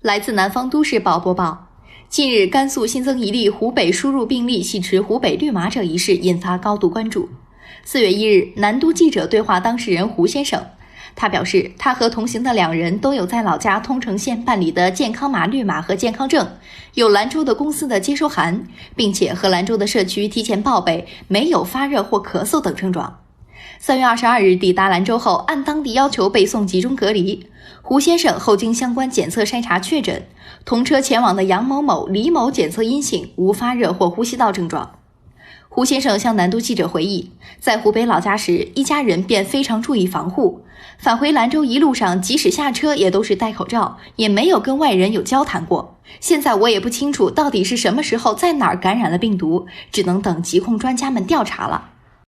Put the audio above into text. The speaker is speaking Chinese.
来自南方都市报播报，近日甘肃新增一例湖北输入病例系持湖北绿码者一事引发高度关注。4月1日，南都记者对话当事人胡先生，他表示，他和同行的2人都有在老家通城县办理的健康码绿码和健康证，有兰州的公司的接收函，并且和兰州的社区提前报备，没有发热或咳嗽等症状。3月22日抵达兰州后，按当地要求被送集中隔离。胡先生后经相关检测筛查确诊，同车前往的杨某某、李某检测阴性，无发热或呼吸道症状。胡先生向南都记者回忆，在湖北老家时，一家人便非常注意防护，返回兰州一路上，即使下车也都是戴口罩，也没有跟外人有交谈过。现在我也不清楚到底是什么时候在哪儿感染了病毒，只能等疾控专家们调查了。